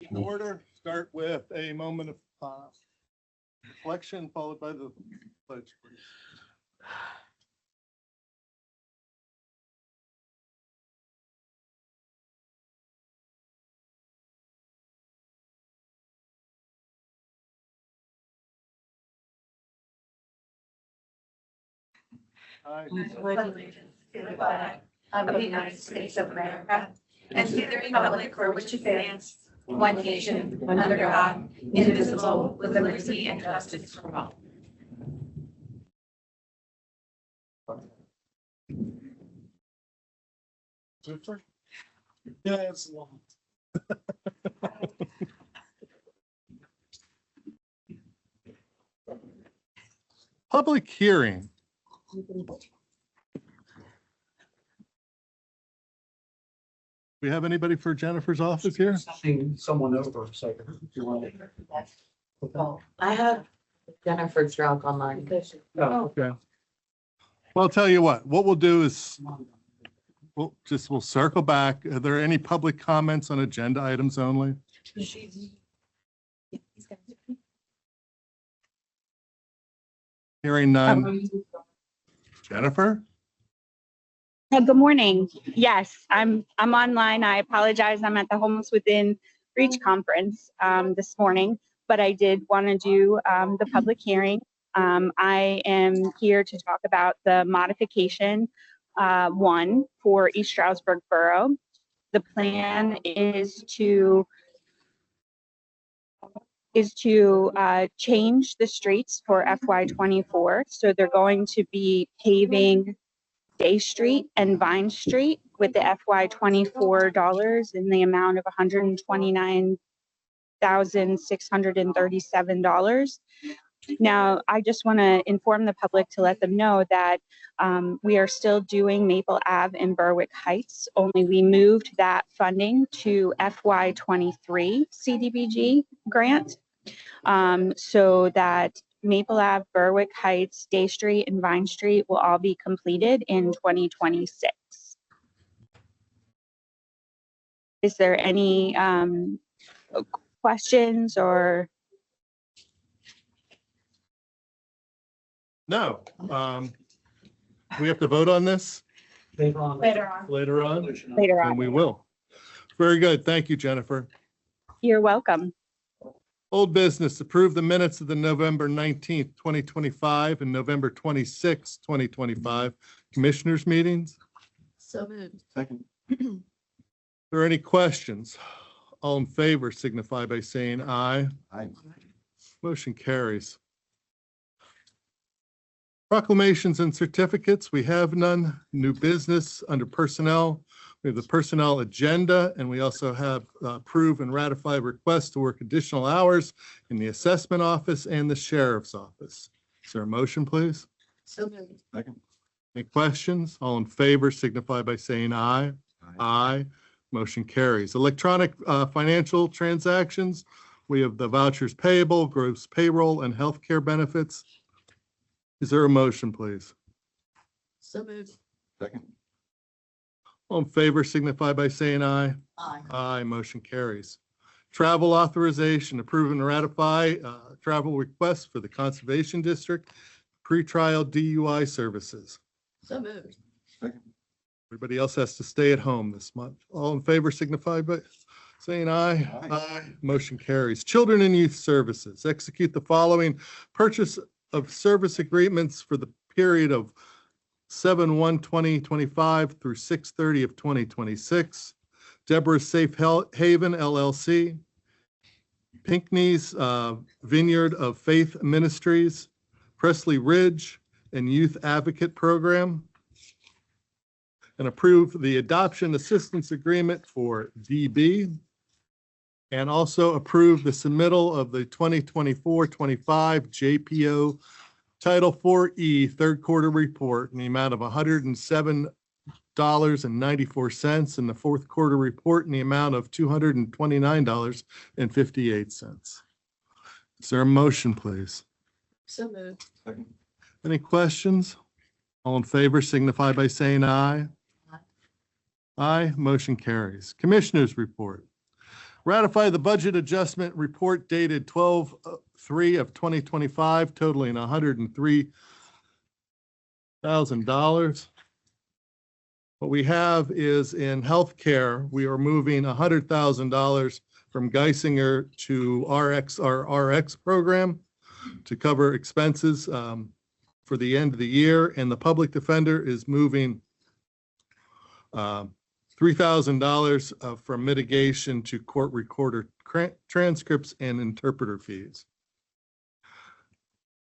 In order, start with a moment of reflection followed by the pledge, please. I pledge allegiance to the flag of the United States of America and to the republic for which it stands, one nation, under God, indivisible, with liberty and justice for all. Yeah, it's long. Public hearing. We have anybody for Jennifer's office here? Seeing someone over a second. If you want to. I have Jennifer Strouk online. Oh, Okay. Well, I'll tell you what we'll do is we'll circle back. Are there any public comments on agenda items only? Hearing none. Jennifer? Good morning. Yes, I'm online. I apologize. I'm at the Homeless Within Reach conference this morning, but I did want to do the public hearing. I am here to talk about the modification one for East Stroudsburg Borough. The plan is to change the streets for FY24. So they're going to be paving Day Street and Vine Street with the FY24 dollars in the amount of $129,637. Now, I just want to inform the public to let them know that we are still doing Maple Ave and Berwick Heights, only we moved that funding to FY23 CDBG grant so that Maple Ave, Berwick Heights, Day Street, and Vine Street will all be completed in 2026. Is there any questions or? No. We have to vote on this Later on. Later on. later on, Later and on. we will. Very good. Thank you, Jennifer. You're welcome. Old business, approve the minutes of the November 19th, 2025 and November 26th, 2025 commissioners meetings. So moved. Second. Are there any questions? All in favor signify by saying aye. Aye. Motion carries. Proclamations and certificates, we have none. New business under personnel. We have the personnel agenda, and we also have approve and ratify requests to work additional hours in the assessment office and the sheriff's office. Is there a motion, please? So moved. Second. Any questions? All in favor signify by saying aye. Aye. Motion carries. Electronic financial transactions. We have the vouchers payable, gross payroll, and healthcare benefits. Is there a motion, please? So moved. Second. All in favor signify by saying aye. Aye. Aye, motion carries. Travel authorization, approve and ratify travel requests for the Conservation District, pretrial DUI services. So moved. Everybody else has to stay at home this month. All in favor signify by saying aye. Aye. Motion carries. Children and Youth Services, execute the following purchase of service agreements for the period of 7/1/2025 through 6/30 of 2026. Deborah Safe Haven LLC, Pinckney's Vineyard of Faith Ministries, Presley Ridge and Youth Advocate Program, and approve the adoption assistance agreement for DB, and also approve the submittal of the 2024-25 JPO Title 4E third quarter report in the amount of $107.94 and the fourth quarter report in the amount of $229.58. Is there a motion, please? So moved. Any questions? All in favor signify by saying aye. Aye. Aye, motion carries. Commissioners report. Ratify the budget adjustment report dated 12/3 of 2025 totaling $103,000. What we have is in healthcare, we are moving $100,000 from Geisinger to our RX program to cover expenses for the end of the year, and the public defender is moving $3,000 from mitigation to court recorder transcripts and interpreter fees.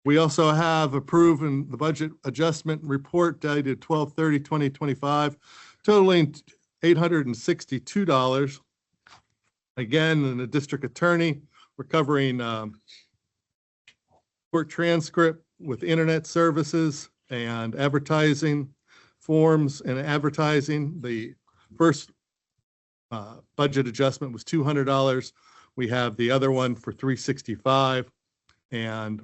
We also have approved in the budget adjustment report dated 12/30/2025, totaling $862. Again, in the district attorney, we're covering court transcript with internet services and advertising forms and advertising. The first budget adjustment was $200. We have the other one for $365. And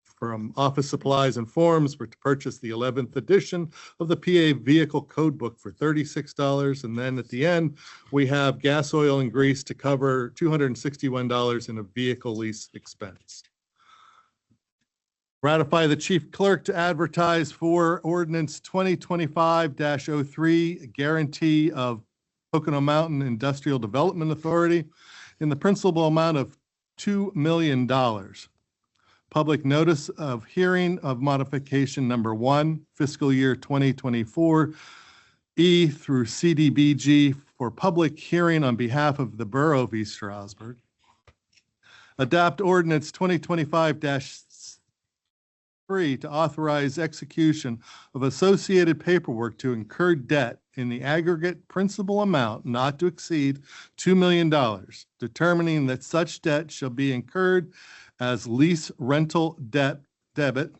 from office supplies and forms, we're to purchase the 11th edition of the PA Vehicle Code Book for $36. And then at the end, we have gas, oil, and grease to cover $261 in a vehicle lease expense. Ratify the chief clerk to advertise for ordinance 2025-03, guarantee of Pocono Mountain Industrial Development Authority in the principal amount of $2 million. Public notice of hearing of modification number 1, fiscal year 2024, E through CDBG for public hearing on behalf of the Borough of East Stroudsburg. Adopt ordinance 2025-3 to authorize execution of associated paperwork to incur debt in the aggregate principal amount not to exceed $2 million, determining that such debt shall be incurred as lease rental debit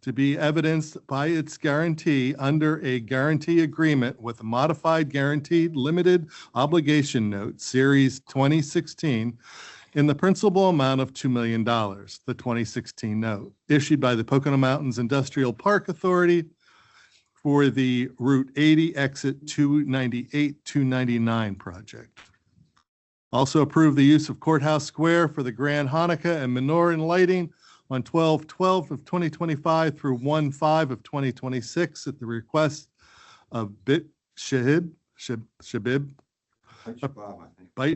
to be evidenced by its guarantee under a guarantee agreement with a modified guaranteed limited obligation note, Series 2016, in the principal amount of $2 million, the 2016 note, issued by the Pocono Mountains Industrial Park Authority for the Route 80 exit 298-299 project. Also approve the use of Courthouse Square for the Grand Hanukkah and menorah lighting on 12/12 of 2025 through 1/5 of 2026 at the request of Beit Shabib, Beit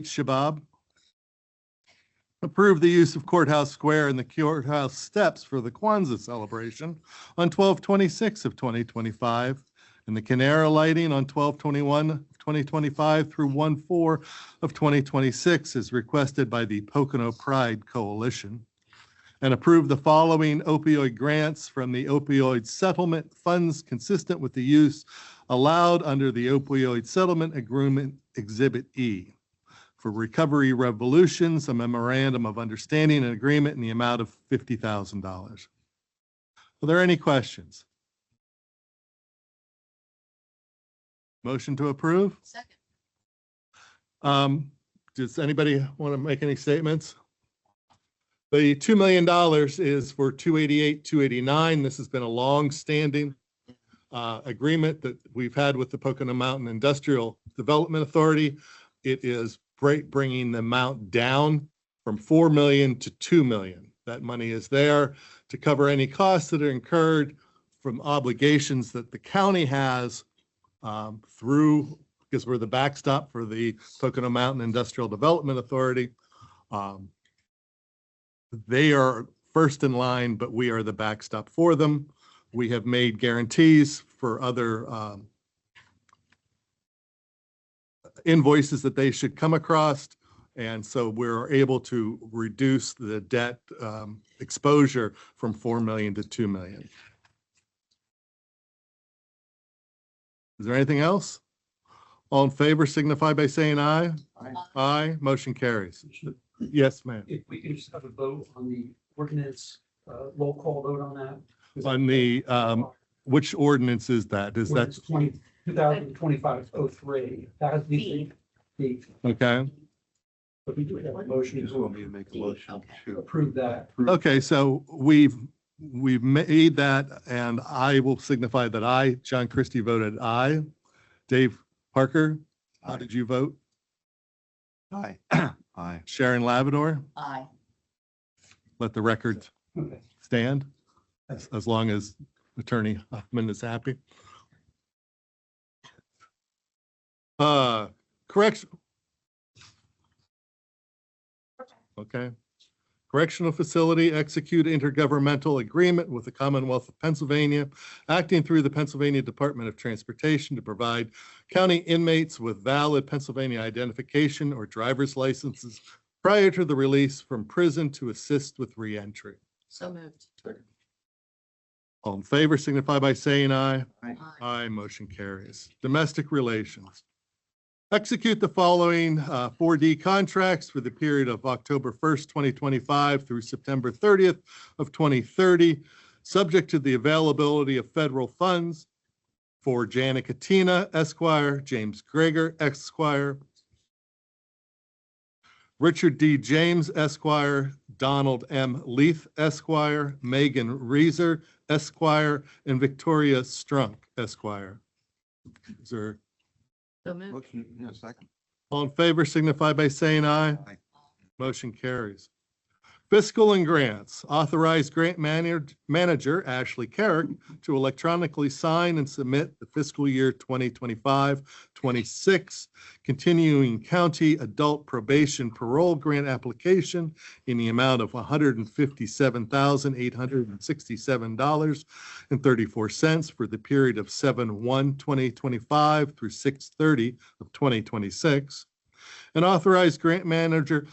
Shabab. Approve the use of Courthouse Square and the courthouse steps for the Kwanzaa celebration on 12/26 of 2025 and the Canara lighting on 12/21 of 2025 through 1/4 of 2026 as requested by the Pocono Pride Coalition. And approve the following opioid grants from the opioid settlement funds consistent with the use allowed under the opioid settlement agreement Exhibit E. For Recovery Revolutions, a memorandum of understanding and agreement in the amount of $50,000. Are there any questions? Motion to approve? Second. Does anybody want to make any statements? The $2 million is for 288, 289. This has been a long-standing agreement that we've had with the Pocono Mountain Industrial Development Authority. It is bringing the amount down from $4 million to $2 million. That money is there to cover any costs that are incurred from obligations that the county has through, because we're the backstop for the Pocono Mountain Industrial Development Authority. They are first in line, but we are the backstop for them. We have made guarantees for other invoices that they should come across. And so we're able to reduce the debt exposure from $4 million to $2 million. Is there anything else? All in favor signify by saying aye. Aye. Aye, motion carries. Yes, ma'am. If we can just have a vote on the ordinance, roll call vote on that. On the, which ordinance is that? Is that, Ordinance 2025-03. That has the, okay? but we do have a motion You just want me to make a motion to to approve that. Okay, so we've made that, and I will signify that I, John Christie, voted aye. Dave Parker, how Aye. did you vote? Aye. Aye. Sharon Lavador, Aye. let the record Okay. stand as long as Attorney Huffman is happy. Correction. Okay. Correctional facility execute intergovernmental agreement with the Commonwealth of Pennsylvania, acting through the Pennsylvania Department of Transportation to provide county inmates with valid Pennsylvania identification or driver's licenses prior to the release from prison to assist with reentry. So moved. All in favor signify by saying aye. Aye. Aye, motion carries. Domestic relations. Execute the following 4D contracts for the period of October 1st, 2025 through September 30th of 2030, subject to the availability of federal funds for Janet Katina, Esquire, James Greger, Esquire, Richard D. James, Esquire, Donald M. Leith, Esquire, Megan Reeser, Esquire, and Victoria Strunk, Esquire. Is there So moved. Motion, yeah, second. all in favor signify by saying aye. Aye. Motion carries. Fiscal and grants. Authorize grant manager Ashley Carrick to electronically sign and submit the fiscal year 2025-26 continuing county adult probation parole grant application in the amount of $157,867.34 for the period of 7/1/2025 through 6/30 of 2026. And authorize grant manager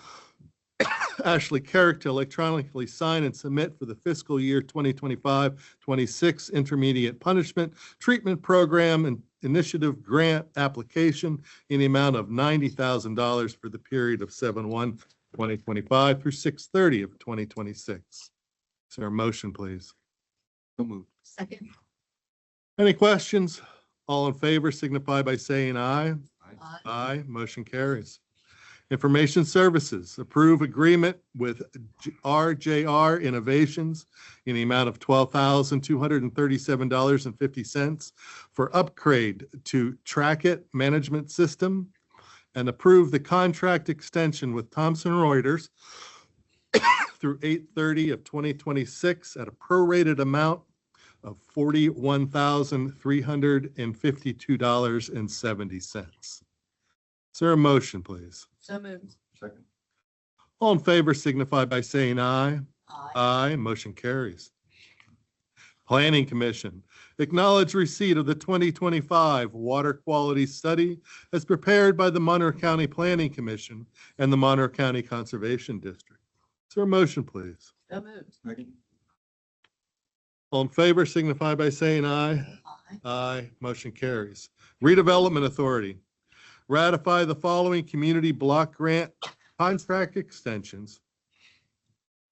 Ashley Carrick to electronically sign and submit for the fiscal year 2025-26 intermediate punishment treatment program and initiative grant application in the amount of $90,000 for the period of 7/1/2025 through 6/30 of 2026. Is there a motion, please? So moved. Second. Any questions? All in favor signify by saying aye. Aye. Aye, motion carries. Information Services, approve agreement with RJR Innovations in the amount of $12,237.50 for upgrade to Trackit Management System, and approve the contract extension with Thomson Reuters through 8/30 of 2026 at a prorated amount of $41,352.70. Is there a motion, please? So moved. Second. All in favor signify by saying aye. Aye. Aye, motion carries. Planning Commission, acknowledge receipt of the 2025 Water Quality Study as prepared by the Monroe County Planning Commission and the Monroe County Conservation District. Is there a motion, please? So moved. Second. All in favor signify by saying aye. Aye. Aye, motion carries. Redevelopment Authority, ratify the following community block grant contract extensions.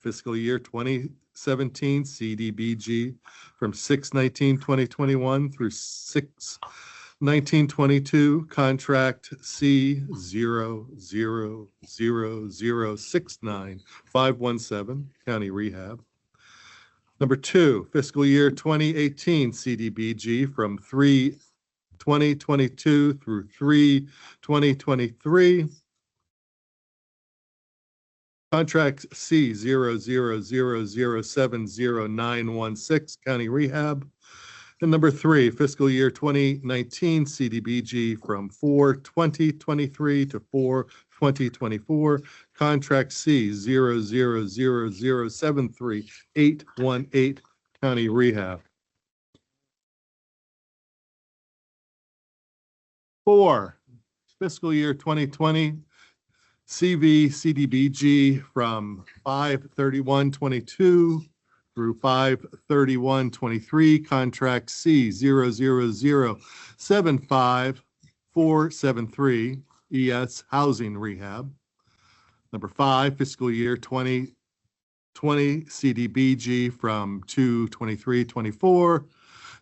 Fiscal year 2017 CDBG from 6/19/2021 through 6/19/22, contract C000069-517, county rehab. Number 2, fiscal year 2018 CDBG from 3/20/22 through 3/20/23. Contract C0000709116, county rehab. And number 3, fiscal year 2019 CDBG from 4/20/23 to 4/20/24. Contract C00007318, county rehab. 4, fiscal year 2020 CV CDBG from 5/31/22 through 5/31/23, contract C00075473 ES Housing Rehab. Number 5, fiscal year 2020 CDBG from 2/23/24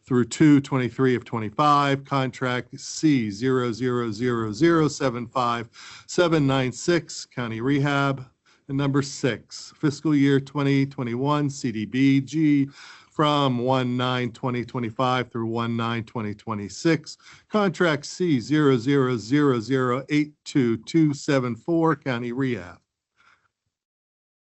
through 2/23 of 25, contract C000075-796, county rehab. And number 6, fiscal year 2021 CDBG from 1/9/2025 through 1/9/2026, contract C0000822274, county rehab.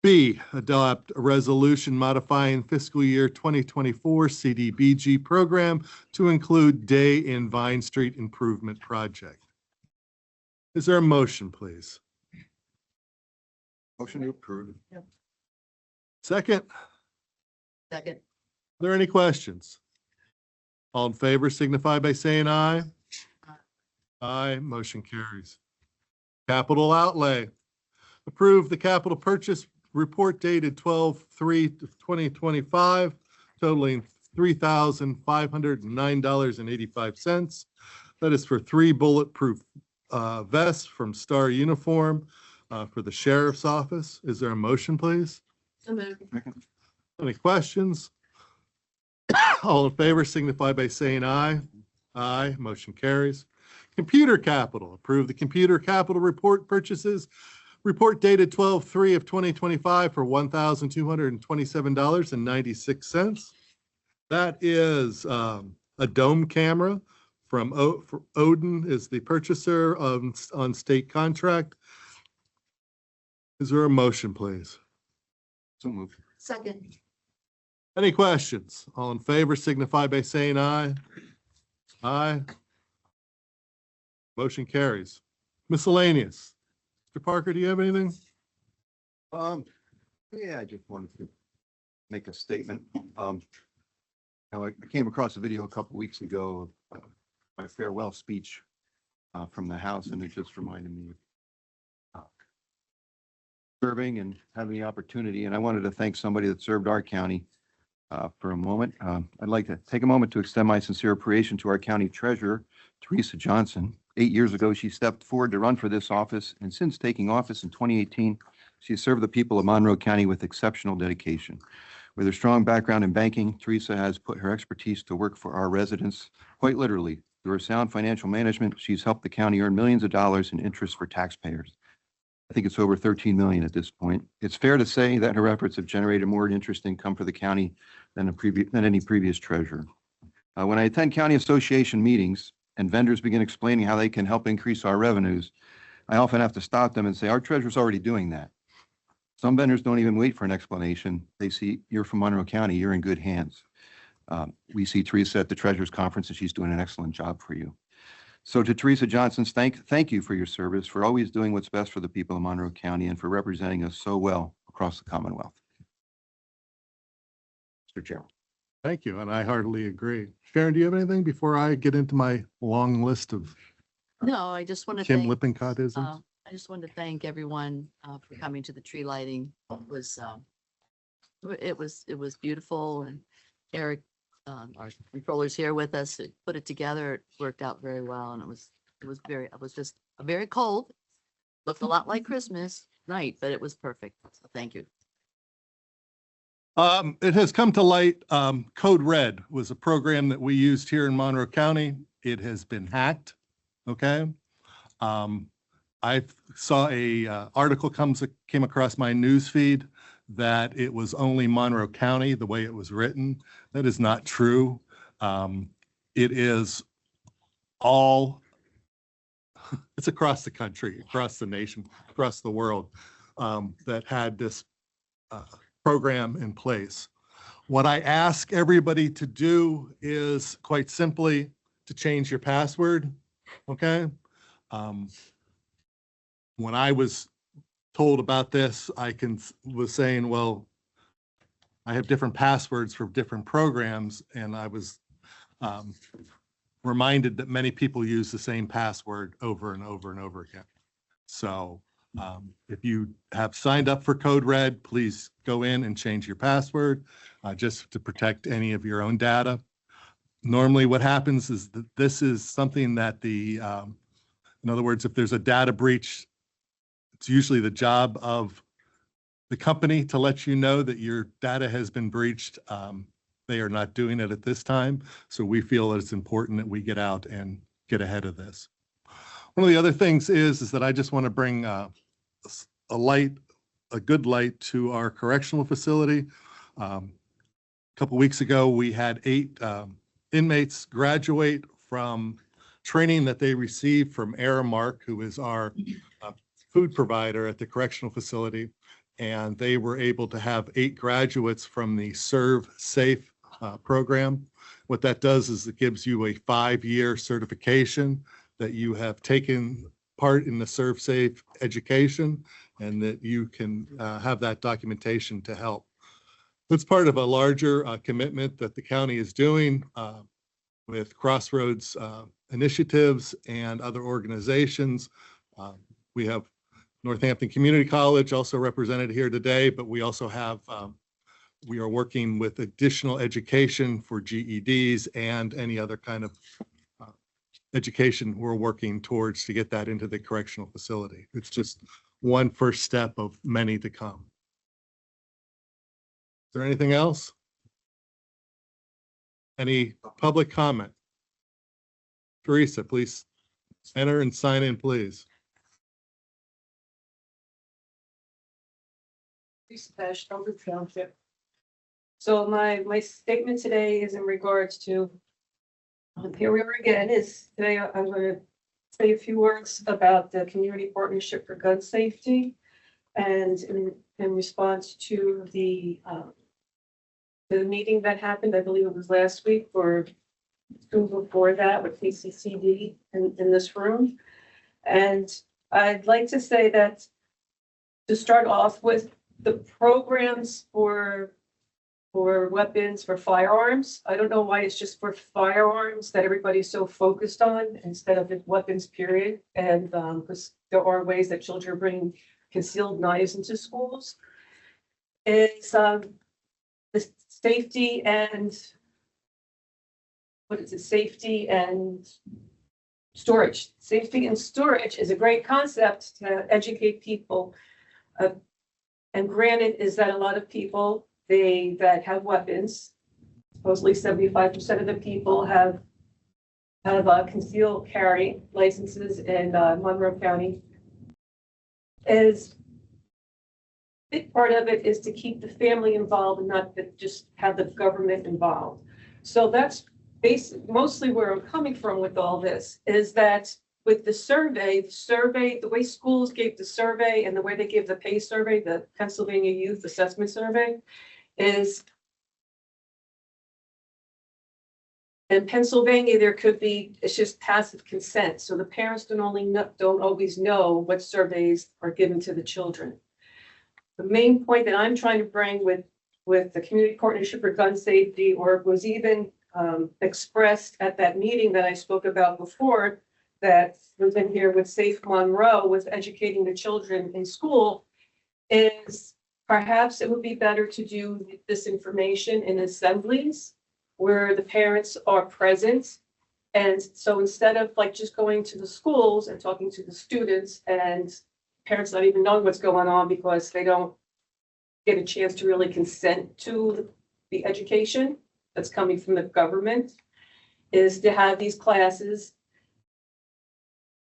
B, adopt a resolution modifying fiscal year 2024 CDBG program to include Day in Vine Street Improvement Project. Is there a motion, please? Motion to approve. Second, Second. are there any questions? All in favor signify by saying aye. Aye, motion carries. Capital outlay. Approve the capital purchase report dated 12/3/2025 totaling $3,509.85. That is for 3 bulletproof vests from Star Uniform for the sheriff's office. Is there a motion, please? So moved. Second. Any questions? All in favor signify by saying aye. Aye, motion carries. Computer capital. Approve the computer capital report purchases. Report dated 12/3/2025 for $1,227.96. That is a dome camera from Odin is the purchaser on state contract. Is there a motion, please? So moved. Second. Any questions? All in favor signify by saying aye. Aye. Motion carries. Miscellaneous. Mr. Parker, do you have anything? Yeah, I just wanted to make a statement. Now I came across a video a couple weeks ago of my farewell speech from the House, and it just reminded me of serving and having the opportunity. And I wanted to thank somebody that served our county for a moment. I'd like to take a moment to extend my sincere appreciation to our county treasurer, Teresa Johnson. 8 years ago, she stepped forward to run for this office, and since taking office in 2018, she has served the people of Monroe County with exceptional dedication. With her strong background in banking, Teresa has put her expertise to work for our residents, quite literally. Through her sound financial management, she's helped the county earn millions of dollars in interest for taxpayers. I think it's over 13 million at this point. It's fair to say that her efforts have generated more interest income for the county than any previous treasurer. When I attend county association meetings and vendors begin explaining how they can help increase our revenues, I often have to stop them and say, our treasurer's already doing that. Some vendors don't even wait for an explanation. They see, you're from Monroe County, you're in good hands. We see Teresa at the treasurer's conference, and she's doing an excellent job for you. So to Teresa Johnson, thank you for your service, for always doing what's best for the people of Monroe County, and for representing us so well across the Commonwealth. Mr. Chairman. Thank you, and I heartily agree. Sharon, do you have anything before I get into my long list of No, I just want to Kim thank, Lippincott-isms? I just wanted to thank everyone for coming to the tree lighting. It was beautiful, and Eric, our controller's here with us, put it together. It worked out very well, and it was just very cold. Looked a lot like Christmas night, but it was perfect. So thank you. It has come to light, Code Red was a program that we used here in Monroe County. It has been hacked, okay? I saw a article came across my news feed that it was only Monroe County, the way it was written. That is not true. It is all, it's across the country, across the nation, across the world, that had this program in place. What I ask everybody to do is quite simply to change your password, okay? When I was told about this, was saying, well, I have different passwords for different programs, and I was reminded that many people use the same password over and over and over again. So if you have signed up for Code Red, please go in and change your password just to protect any of your own data. Normally what happens is that this is something that in other words, if there's a data breach, it's usually the job of the company to let you know that your data has been breached. They are not doing it at this time. So we feel that it's important that we get out and get ahead of this. One of the other things is that I just want to bring a good light to our correctional facility. A couple weeks ago, we had 8 inmates graduate from training that they received from Aramark, who is our food provider at the correctional facility. and they were able to have 8 graduates from the Serve Safe program. What that does is it gives you a 5-year certification that you have taken part in the Serve Safe education and that you can have that documentation to help. It's part of a larger commitment that the county is doing with Crossroads initiatives and other organizations. We have Northampton Community College also represented here today, but we also have, we are working with additional education for GEDs and any other kind of education we're working towards to get that into the correctional facility. It's just one first step of many to come. Is there anything else? Any public comment? Teresa, please enter and sign in, please. Lisa Pesh, Elder Township. So my statement today is in regards to, here we are again, is today I'm going to say a few words about the Community Partnership for Gun Safety. And in response to the meeting that happened, I believe it was last week or soon before that with KCCD in this room. And I'd like to say that to start off with, the programs for weapons, for firearms, I don't know why it's just for firearms that everybody's so focused on instead of the weapons period. And because there are ways that children bring concealed knives into schools. Is the safety and what is it? Safety and storage. Safety and storage is a great concept to educate people. And granted is that a lot of people, that have weapons, supposedly 75% of the people have concealed carry licenses in Monroe County. Is big part of it is to keep the family involved and not just have the government involved. So that's mostly where I'm coming from with all this, is that with the survey, the way schools gave the survey and the way they gave the PACE survey, the Pennsylvania Youth Assessment Survey, is in Pennsylvania, there could be, it's just passive consent. So the parents don't always know what surveys are given to the children. The main point that I'm trying to bring with the Community Partnership for Gun Safety, or was even expressed at that meeting that I spoke about before, that was in here with Safe Monroe, with educating the children in school, is perhaps it would be better to do this information in assemblies where the parents are present. And so instead of like just going to the schools and talking to the students and parents not even knowing what's going on because they don't get a chance to really consent to the education that's coming from the government, is to have these classes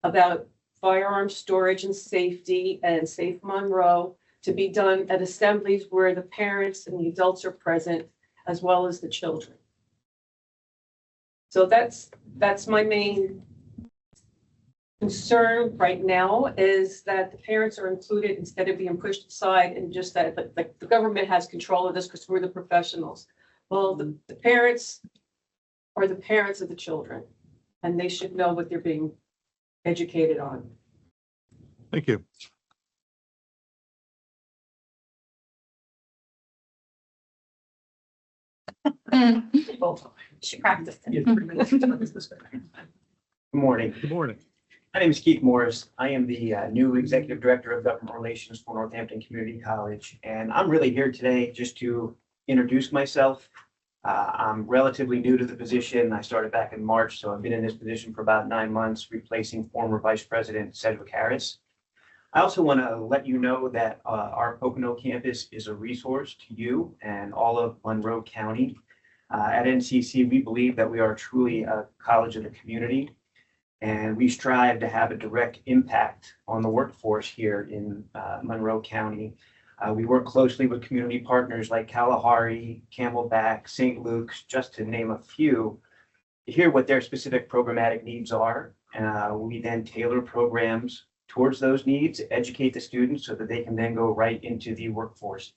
about firearm storage and safety and Safe Monroe to be done at assemblies where the parents and the adults are present, as well as the children. So that's my main concern right now, is that the parents are included instead of being pushed aside, and just that like the government has control of this because we're the professionals. Well, the parents are the parents of the children, and they should know what they're being educated on. Thank you. She practiced Yeah, it. 3 minutes. Good morning. Good morning. My name is Keith Morris. I am the new Executive Director of Government Relations for Northampton Community College. And I'm really here today just to introduce myself. I'm relatively new to the position. I started back in March, so I've been in this position for about 9 months, replacing former Vice President Sedgwick Harris. I also want to let you know that our Pocono campus is a resource to you and all of Monroe County. At NCC, we believe that we are truly a college of the community, and we strive to have a direct impact on the workforce here in Monroe County. We work closely with community partners like Kalahari, Camelback, St. Luke's, just to name a few, to hear what their specific programmatic needs are. We then tailor programs towards those needs, educate the students so that they can then go right into the workforce.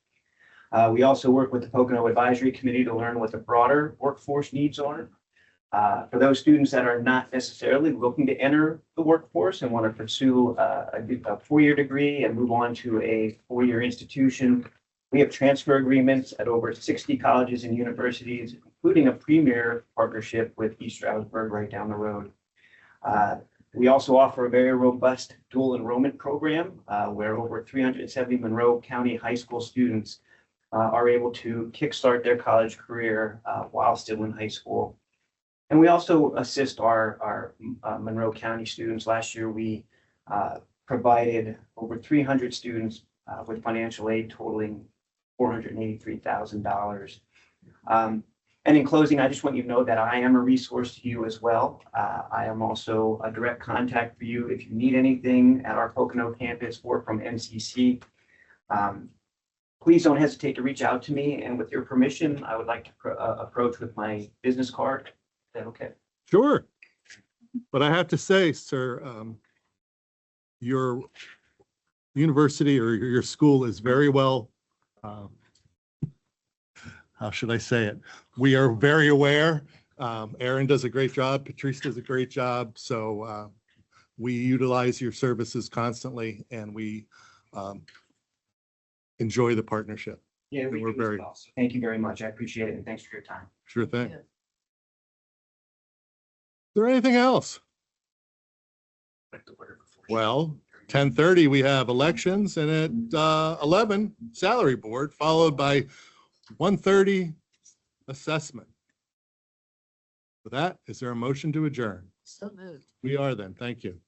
We also work with the Pocono Advisory Committee to learn what the broader workforce needs are. For those students that are not necessarily looking to enter the workforce and want to pursue a four-year degree and move on to a four-year institution, we have transfer agreements at over 60 colleges and universities, including a premier partnership with East Stroudsburg right down the road. We also offer a very robust dual enrollment program where over 370 Monroe County high school students are able to kickstart their college career while still in high school. And we also assist our Monroe County students. Last year, we provided over 300 students with financial aid totaling $483,000. And in closing, I just want you to know that I am a resource to you as well. I am also a direct contact for you if you need anything at our Pocono campus or from MCC. Please don't hesitate to reach out to me. And with your permission, I would like to approach with my business card. Is that okay? Sure. But I have to say, sir, your university or your school is very well, how should I say it? We are very aware. Aaron does a great job. Patrice does a great job. So we utilize your services constantly and we enjoy the partnership. Yeah, And we're very, Thank you very much. I appreciate it. And thanks for your time. sure thing. Yeah. Is there anything else? Well, 10:30, we have elections and at 11, salary board, followed by 1:30 assessment. With that, is there a motion to adjourn? So moved. We are then. Thank you.